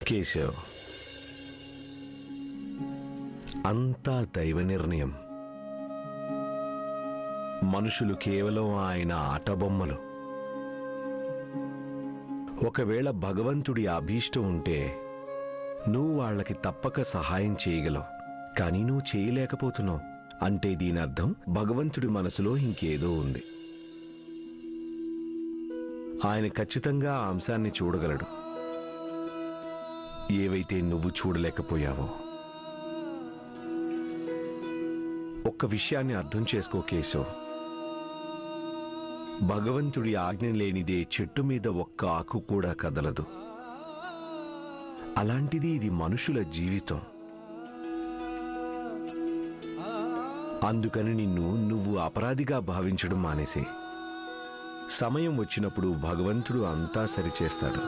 కేశవ్, అంతా దైవ నిర్ణయం. మనుషులు కేవలం ఆయన ఆటబొమ్మలు. ఒకవేళ భగవంతుడి అభీష్టం ఉంటే నువ్వు వాళ్ళకి తప్పక సహాయం చేయగలవు. కానీ నువ్వు చేయలేకపోతున్నావు అంటే దీని అర్థం భగవంతుడి మనసులో ఇంకేదో ఉంది. ఆయన ఖచ్చితంగా ఆ అంశాన్ని చూడగలడు, ఏవైతే నువ్వు చూడలేకపోయావో. ఒక్క విషయాన్ని అర్థం చేసుకో కేశవ్, భగవంతుడి ఆజ్ఞ లేనిదే చెట్టు మీద ఒక్క ఆకు కూడా కదలదు. అలాంటిది ఇది మనుషుల జీవితం. అందుకని నువ్వు అపరాధిగా భావించడం మానేసే. సమయం వచ్చినప్పుడు భగవంతుడు అంతా సరిచేస్తాడు.